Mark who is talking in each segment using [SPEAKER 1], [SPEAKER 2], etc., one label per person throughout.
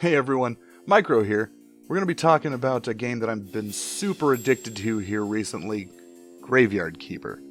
[SPEAKER 1] Hey everyone, Micro here. We're going to be talking about a game that I've been super addicted to here recently, Graveyard Keeper.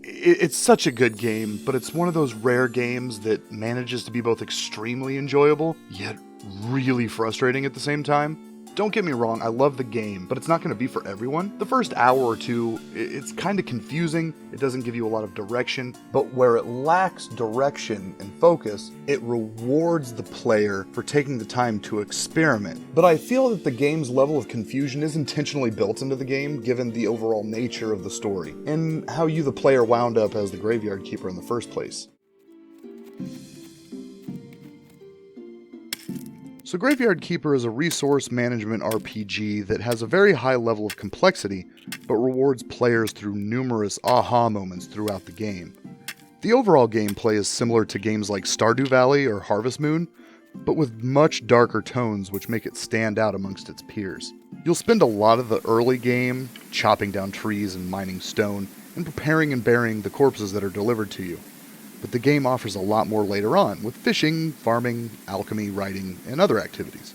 [SPEAKER 1] It's such a good game, but it's one of those rare games that manages to be both extremely enjoyable, yet really frustrating at the same time. Don't get me wrong, I love the game, but it's not going to be for everyone. The first hour or two, it's kind of confusing, it doesn't give you a lot of direction, but where it lacks direction and focus, it rewards the player for taking the time to experiment. But I feel that the game's level of confusion is intentionally built into the game, given the overall nature of the story, and how you, the player, wound up as the Graveyard Keeper in the first place. So Graveyard Keeper is a resource management RPG that has a very high level of complexity, but rewards players through numerous aha moments throughout the game. The overall gameplay is similar to games like Stardew Valley or Harvest Moon, but with much darker tones which make it stand out amongst its peers. You'll spend a lot of the early game chopping down trees and mining stone, and preparing and burying the corpses that are delivered to you. But the game offers a lot more later on, with fishing, farming, alchemy, writing, and other activities.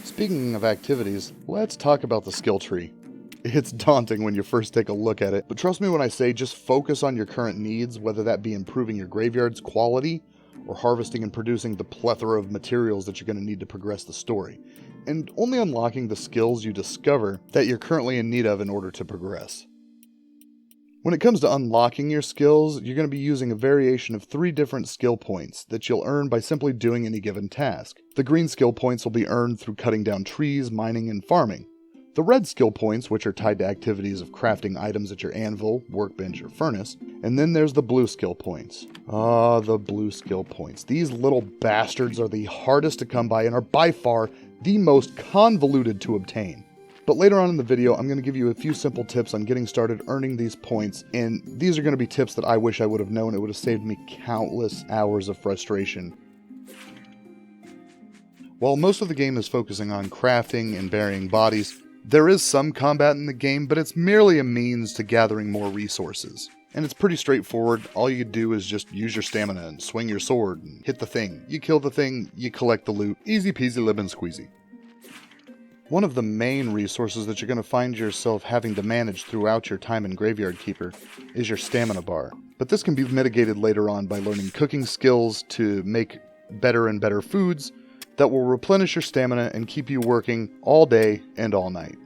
[SPEAKER 1] Speaking of activities, let's talk about the skill tree. It's daunting when you first take a look at it, but trust me when I say just focus on your current needs, whether that be improving your graveyard's quality, or harvesting and producing the plethora of materials that you're going to need to progress the story, and only unlocking the skills you discover that you're currently in need of in order to progress. When it comes to unlocking your skills, you're going to be using a variation of 3 different skill points that you'll earn by simply doing any given task. The green skill points will be earned through cutting down trees, mining, and farming. The red skill points, which are tied to activities of crafting items at your anvil, workbench, or furnace. And then there's the blue skill points. The blue skill points. These little bastards are the hardest to come by and are by far the most convoluted to obtain. But later on in the video, I'm going to give you a few simple tips on getting started earning these points, and these are going to be tips that I wish I would have known. It would have saved me countless hours of frustration. While most of the game is focusing on crafting and burying bodies, there is some combat in the game, but it's merely a means to gathering more resources. And it's pretty straightforward. All you do is just use your stamina and swing your sword and hit the thing. You kill the thing, you collect the loot. Easy peasy lemon squeezy. One of the main resources that you're going to find yourself having to manage throughout your time in Graveyard Keeper is your stamina bar. But this can be mitigated later on by learning cooking skills to make better and better foods that will replenish your stamina and keep you working all day and all night.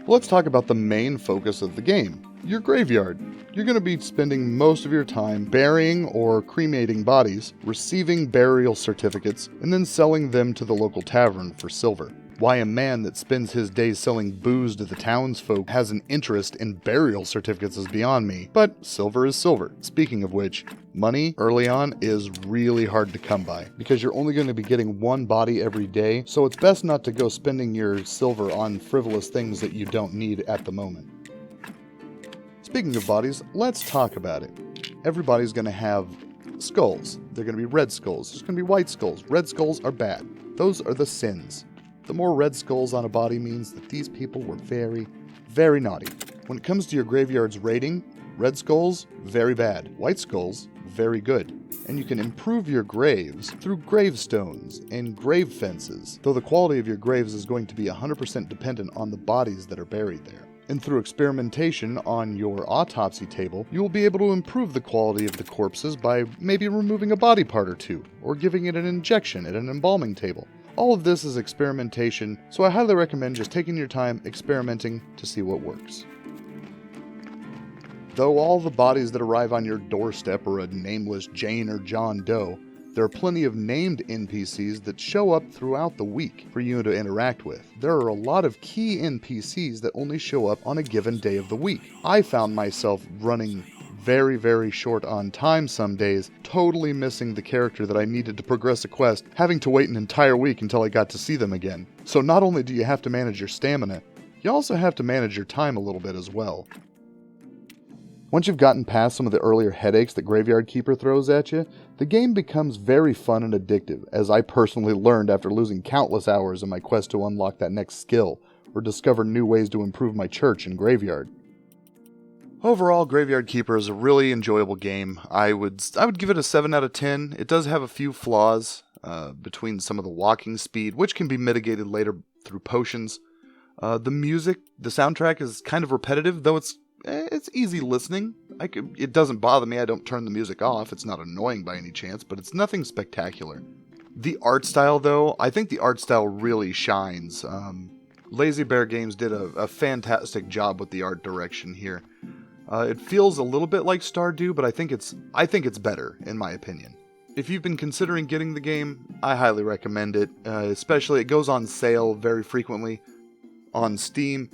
[SPEAKER 1] Let's talk about the main focus of the game, your graveyard. You're going to be spending most of your time burying or cremating bodies, receiving burial certificates, and then selling them to the local tavern for silver. Why a man that spends his days selling booze to the townsfolk has an interest in burial certificates is beyond me, but silver is silver. Speaking of which, money early on is really hard to come by, because you're only going to be getting one body every day, so it's best not to go spending your silver on frivolous things that you don't need at the moment. Speaking of bodies, let's talk about it. Everybody's going to have skulls. They're going to be red skulls. There's going to be white skulls. Red skulls are bad. Those are the sins. The more red skulls on a body means that these people were very, very naughty. When it comes to your graveyard's rating, red skulls, very bad. White skulls, very good. And you can improve your graves through gravestones and grave fences, though the quality of your graves is going to be 100% dependent on the bodies that are buried there. And through experimentation on your autopsy table, you will be able to improve the quality of the corpses by maybe removing a body part or two, or giving it an injection at an embalming table. All of this is experimentation, so I highly recommend just taking your time experimenting to see what works. Though all the bodies that arrive on your doorstep are a nameless Jane or John Doe, there are plenty of named NPCs that show up throughout the week for you to interact with. There are a lot of key NPCs that only show up on a given day of the week. I found myself running very, very short on time some days, totally missing the character that I needed to progress a quest, having to wait an entire week until I got to see them again. So not only do you have to manage your stamina, you also have to manage your time a little bit as well. Once you've gotten past some of the earlier headaches that Graveyard Keeper throws at you, the game becomes very fun and addictive, as I personally learned after losing countless hours in my quest to unlock that next skill, or discover new ways to improve my church and graveyard. Overall, Graveyard Keeper is a really enjoyable game. I would give it a 7 out of 10. It does have a few flaws between some of the walking speed, which can be mitigated later through potions. The music, the soundtrack is kind of repetitive, though it's easy listening. It doesn't bother me. I don't turn the music off. It's not annoying by any chance, but it's nothing spectacular. The art style, though, I think the art style really shines. Lazy Bear Games did a fantastic job with the art direction here. It feels a little bit like Stardew, but I think it's better, in my opinion. If you've been considering getting the game, I highly recommend it. Especially, it goes on sale very frequently on Steam,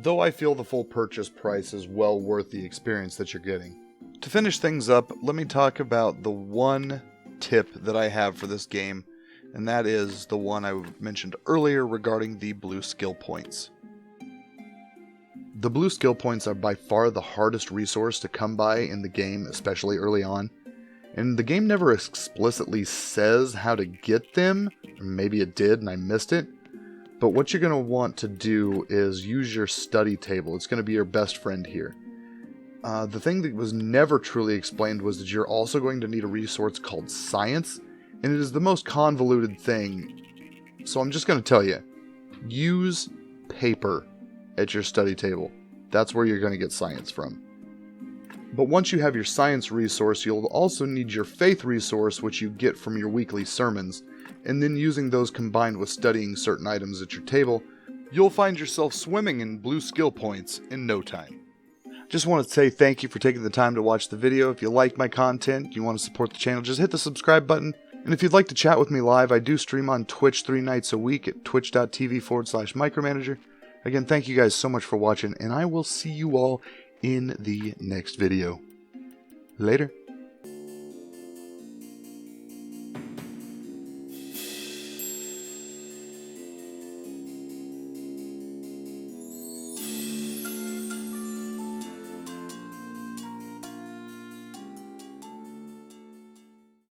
[SPEAKER 1] though I feel the full purchase price is well worth the experience that you're getting. To finish things up, let me talk about the one tip that I have for this game, and that is the one I mentioned earlier regarding the blue skill points. The blue skill points are by far the hardest resource to come by in the game, especially early on. And the game never explicitly says how to get them, or maybe it did and I missed it. But what you're going to want to do is use your study table. It's going to be your best friend here. The thing that was never truly explained was that you're also going to need a resource called science, and it is the most convoluted thing. So I'm just going to tell you, use paper at your study table. That's where you're going to get science from. But once you have your science resource, you'll also need your faith resource, which you get from your weekly sermons, and then using those combined with studying certain items at your table, you'll find yourself swimming in blue skill points in no time. Just want to say thank you for taking the time to watch the video. If you like my content, you want to support the channel, just hit the subscribe button. And if you'd like to chat with me live, I do stream on Twitch 3 nights a week at twitch.tv/micromanager. Again, thank you guys so much for watching, and I will see you all in the next video. Later.